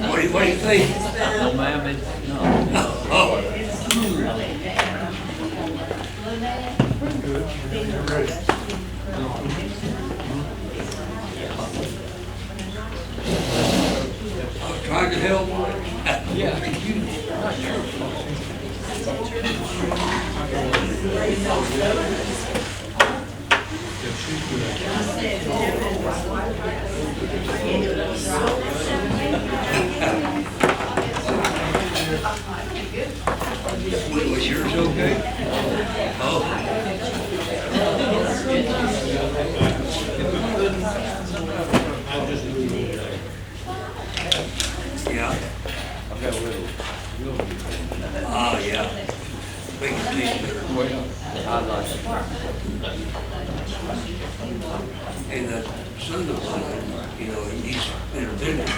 What do you think? No, ma'am, it's not. Oh, I was trying to help. Was yours okay? Oh. Yeah. Ah, yeah. Big deal. I like it. And the son of mine, you know, he's in a business,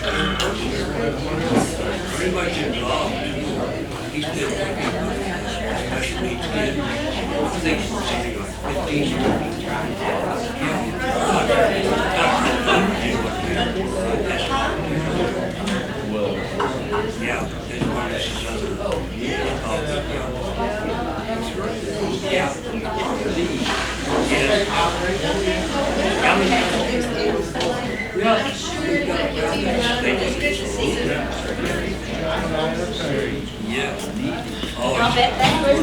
pretty much involved. He's still working on special needs kids. I think it's something like 15 years. Yeah, his wife is his other. Yeah. Yeah. Oh, I'll bet that was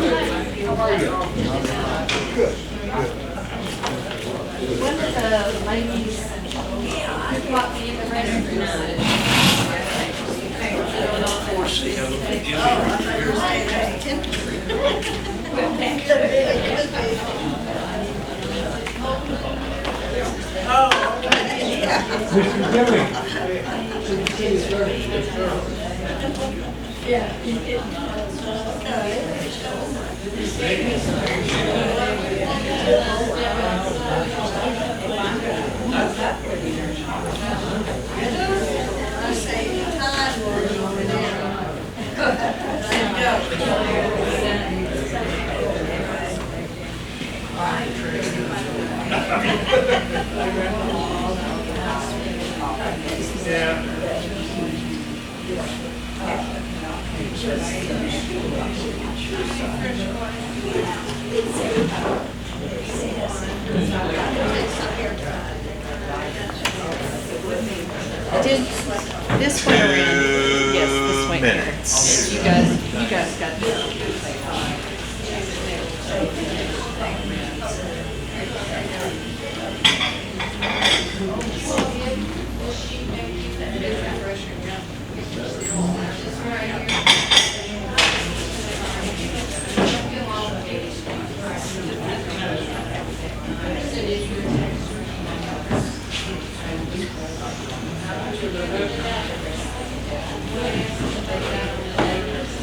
one of the ladies who walked me in the restroom. Did this went around? Yes, this went. Minutes. You guys got this.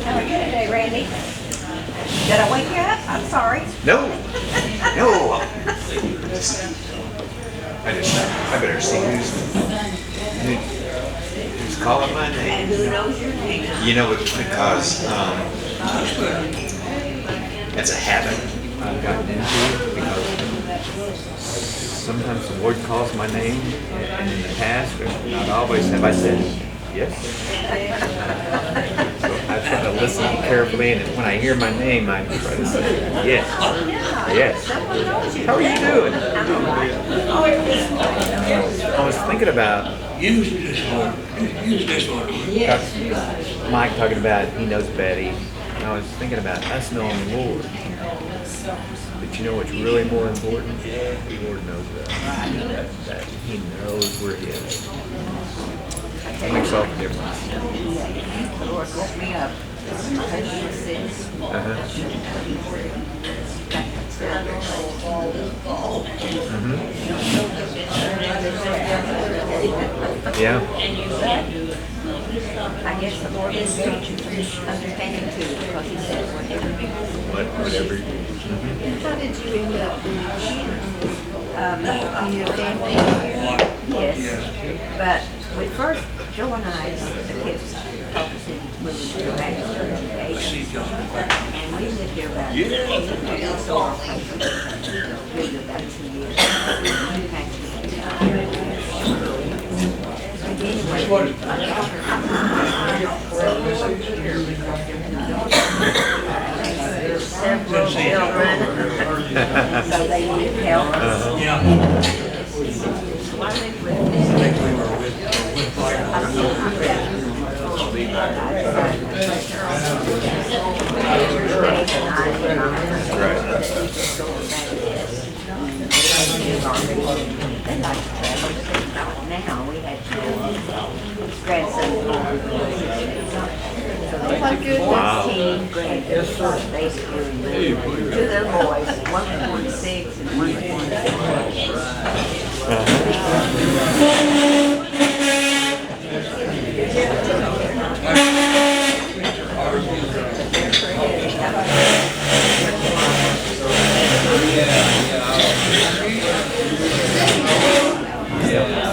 How are you today, Randy? Did I wake you up? I'm sorry. No, no. I better see who's calling my And name. who knows your name? You know, it's because it's a habit I've gotten into because sometimes the Lord calls my name, and in the past, or not always, have I said yes. So I try to listen carefully, and when I hear my name, I try to say yes, yes. How are you doing? I was thinking about use this one. Use this one. Mike talking about he knows Betty. And I was thinking about us knowing the Lord. But you know what's really more important? The Lord knows that He knows we're His. That makes all the difference. The Lord woke me up. Yeah. I guess the Lord is understanding too, because He said Whatever. How did you end up in your family? Yes. But we first, Joe and I, the kids, moved to a Baptist church in Asia. And we lived there about 2 years. We lived about 2 years. Several children, so they need help. Yeah. So I live with them. Now we had grandsons. Oh my goodness. 15 grandsons. They school two of their boys, one 26 and one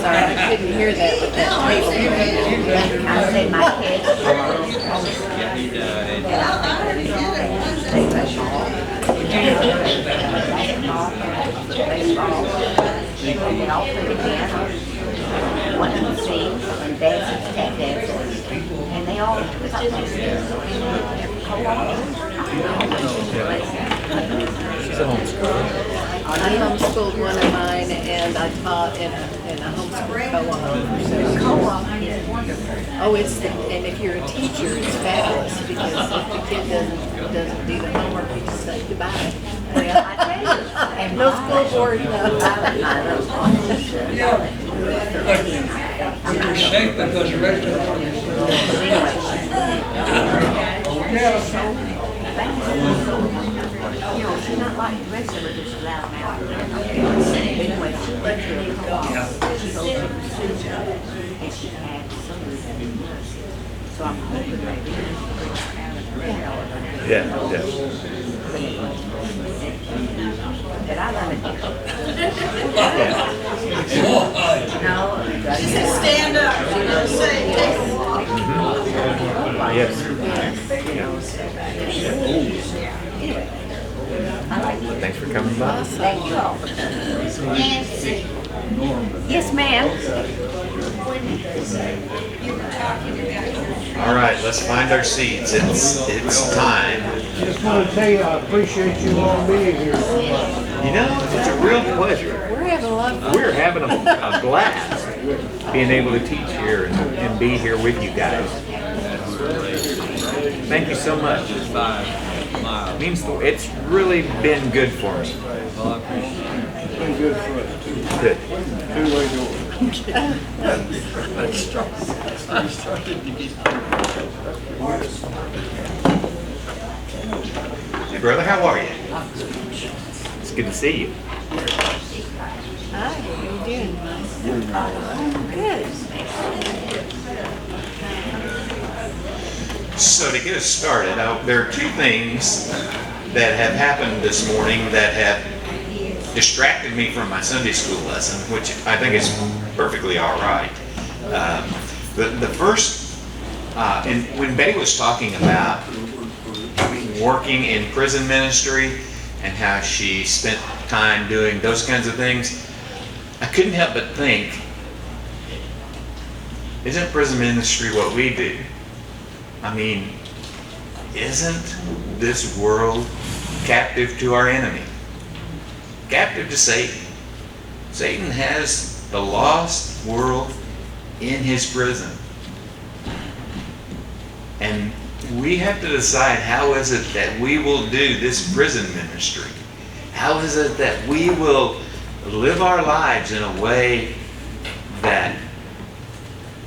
Sorry, I couldn't hear that with that table. I say my kids are baseball. They all play the piano. One can sing and dances, tap dances, and they all She's a homeschooler. I homeschooled one of mine and I taught in a homeschool co-op for several co-op is wonderful. years. Oh, and if you're a teacher, it's fabulous because if the kid doesn't do the homework, you just say goodbye. Well, I tell you, and No school board, no. You're safe because the rest of You know, she's not like the rest of her, just loud mouth. Anyway, she went to a co-op. She goes to the studio and she had some of the nurses. So I'm hoping maybe bring her out of her hell. Yeah. But I love it. No. She said, stand up. She didn't say, Yes. Thanks for coming by. Thank you all. Yes, ma'am. All right, let's find our seats. It's time. Just want to tell you, I appreciate you all being here. You know, it's a real pleasure. We're having a lot of fun. We're having a blast being able to teach here and be here with you guys. Thank you so much. It 5 miles. means it's really been good for me. Well, I appreciate it. It's been good for us. Good. Two-way door. Hey, brother, how are you? It's good to see you. Hi, how you doing? Good. So to get us started, there are two things that have happened this morning that have distracted me from my Sunday school lesson, which I think is perfectly all right. The first, and when Betty was talking about working in prison ministry and how she spent time doing those kinds of things, I couldn't help but think, isn't prison ministry what we do? I mean, isn't this world captive to our enemy? Captive to Satan. Satan has the lost world in his prison. And we have to decide, how is it that we will do this prison ministry? How is it that we will live our lives in a way that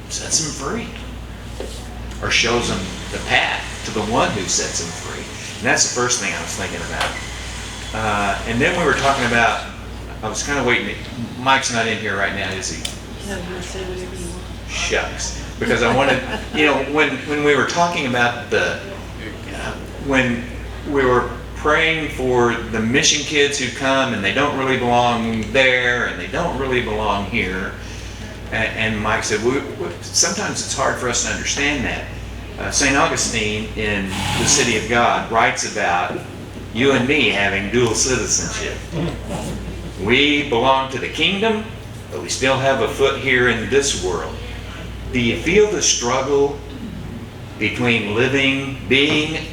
sets them free? Or shows them the path to the one who sets them free? And that's the first thing I was thinking about. And then we were talking about, I was kind of waiting, Mike's not in here right now, is he? No, you say whatever you want. Shucks. Because I wanted, when we were talking about when we were praying for the mission kids who come and they don't really belong there and they don't really belong here, and Mike said, sometimes it's hard for us to understand that. St. Augustine in The City of God writes about you and me having dual citizenship. We belong to the kingdom, but we still have a foot here in this world. Do you feel the struggle between being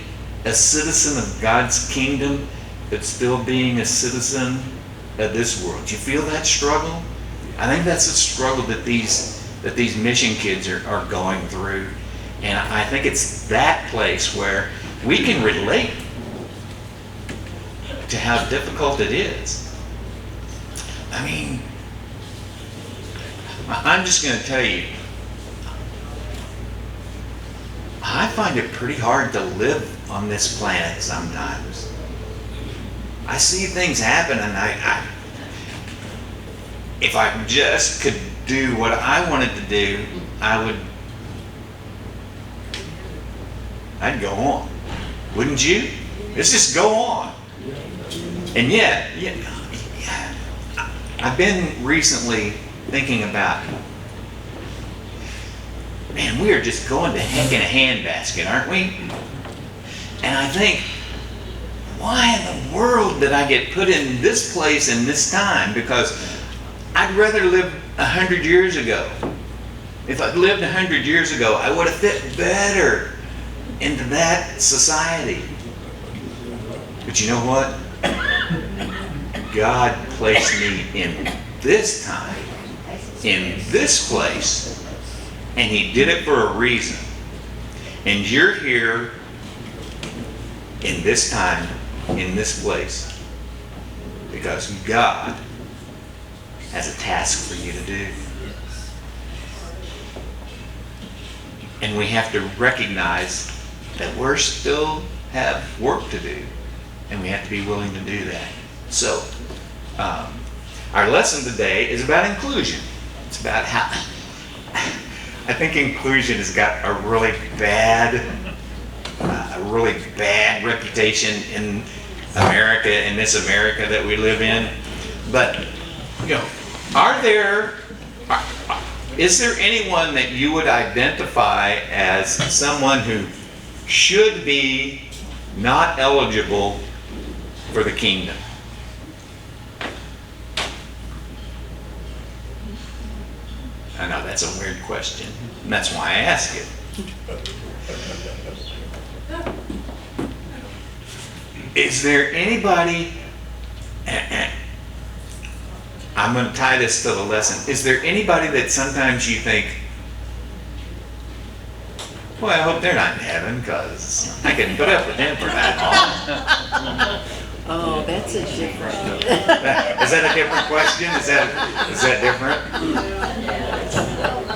a citizen of God's kingdom, but still being a citizen of this world? Do you feel that struggle? I think that's the struggle that these mission kids are going through. And I think it's that place where we can relate to how difficult it is. I mean, I'm just going to tell you, I find it pretty hard to live on this planet sometimes. I see things happen, and if I just could do what I wanted to do, I'd go on. Wouldn't you? Let's just go on. And yet, I've been recently thinking about, man, we are just going to heck in a handbasket, aren't we? And I think, why in the world did I get put in this place in this time? Because I'd rather live 100 years ago. If I'd lived 100 years ago, I would have fit better into that society. But you know what? God placed me in this time, in this place, and He did it for a reason. And you're here in this time, in this place, because God has a task for you to do. And we have to recognize that we're still have work to do, and we have to be willing to do that. So, our lesson today is about inclusion. It's about how I think inclusion has got a really bad reputation in America, in this America that we live in. But you know, is there anyone that you would identify as someone who should be not eligible for the kingdom? I know that's a weird question, and that's why I ask it. Is there anybody, I'm going to tie this to the lesson, is there anybody that sometimes you think, well, I hope they're not in heaven because I couldn't put up with them for that long? Oh, that's a different. Is that a different question? Is that different?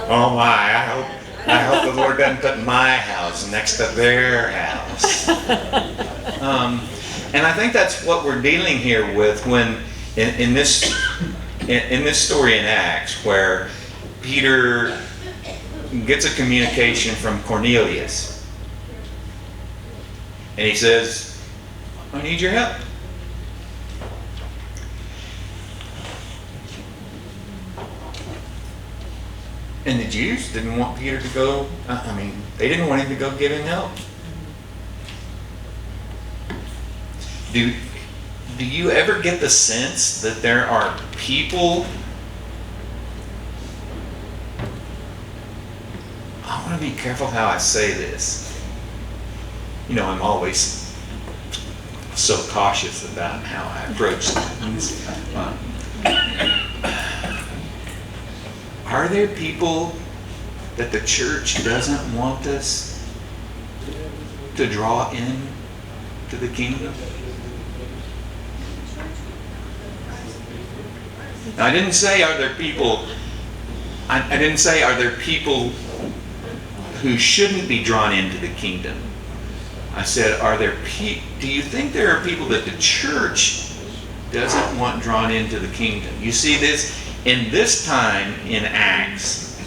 Oh my, I hope the Lord doesn't put my house next to their house. And I think that's what we're dealing here with when in this story in Acts, where Peter gets a communication from Cornelius, and he says, I need your help. And the Jews didn't want Peter to go, they didn't want him to go give him help. Do you ever get the sense that there are people, I want to be careful how I say this. You know, I'm always so cautious about how I approach things. Are there people that the church doesn't want us to draw in to the kingdom? Now, I didn't say are there people who shouldn't be drawn into the kingdom. I said, do you think there are people that the church doesn't want drawn into the kingdom? You see this? In this time in Acts,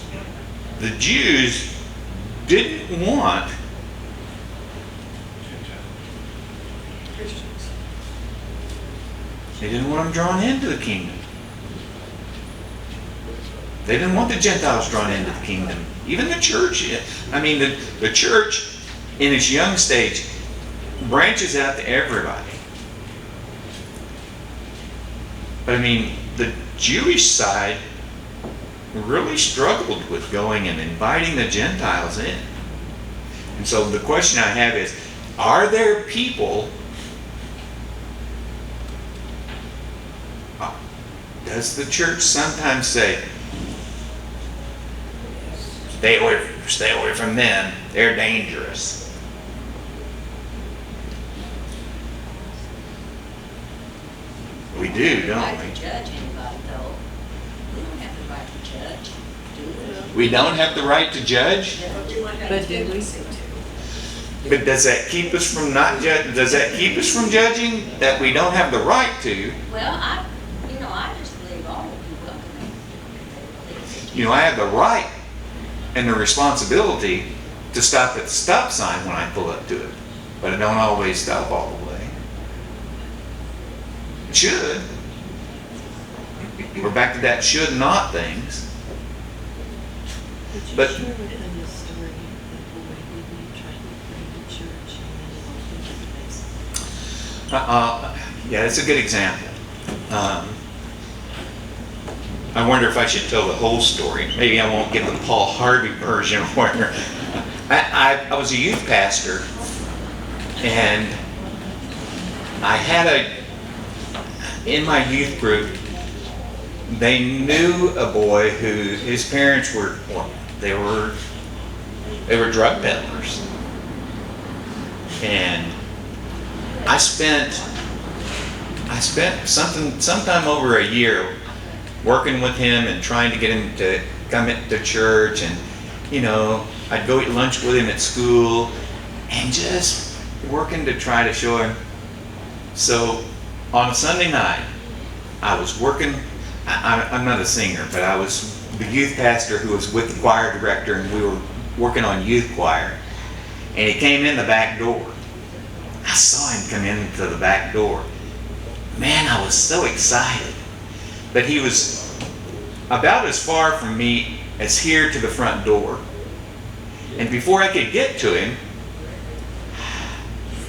the Jews didn't want They didn't want them drawn into the kingdom. They didn't want the Gentiles drawn into the kingdom. Even the church, the church in its young stage branches out to everybody. But the Jewish side really struggled with going and inviting the Gentiles in. And so the question I have is, are there people, does the church sometimes say, stay away from them, they're dangerous? We do, don't Right we? to judge anybody though. We don't have the right to judge, do We don't have the right to judge? But do we? But does that keep us from not judging? Does that keep us from judging that we don't have the right to? we? Well, I just believe all of you welcome. You know, I have the right and the responsibility to stop at the stop sign when I pull up to it, but I don't always stop all the way. It should. We're back to that should not things. But- Sure would tell you a story of the boy who you tried to bring to church and then Yeah, that's a good example. I wonder if I should tell the whole story. Maybe I won't give the Paul Harvey version where I was a youth pastor, and I had in my youth group, they knew a boy who his parents were, well, they were drug peddlers. And I spent sometime over a year working with him and trying to get him to come into church, and I'd go eat lunch with him at school and just working to try to show him. So on a Sunday night, I was working, I'm not a singer, but I was the youth pastor who was with the choir director, and we were working on youth choir, and he came in the back door. I saw him come into the back door. Man, I was so excited. But he was about as far from me as here to the front door. And before I could get to him,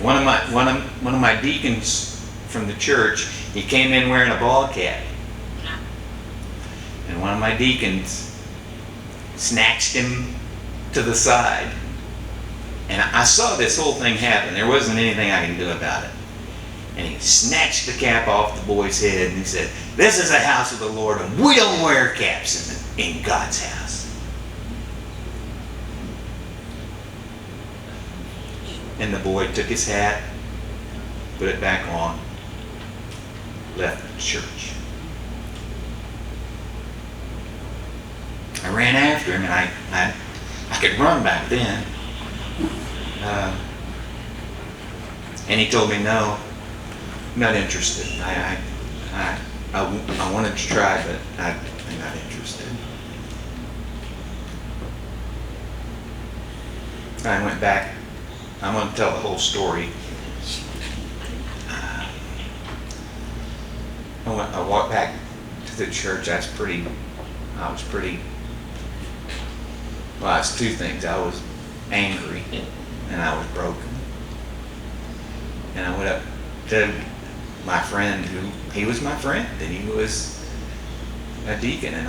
one of my deacons from the church, he came in wearing a ball cap. And one of my deacons snatched him to the side. And I saw this whole thing happen. There wasn't anything I can do about it. And he snatched the cap off the boy's head and he said, "This is the house of the Lord, and we don't wear caps in God's house." And the boy took his hat, put it back on, left the church. I ran after him, and I could run back then. And he told me, "No, I'm not interested. I wanted to try, but I'm not interested." I went back. I'm going to tell the whole story. I walked back to the church. I was pretty, well, it's two things. I was angry and I was broken. And I went up to my friend he was my friend, and he was a deacon, and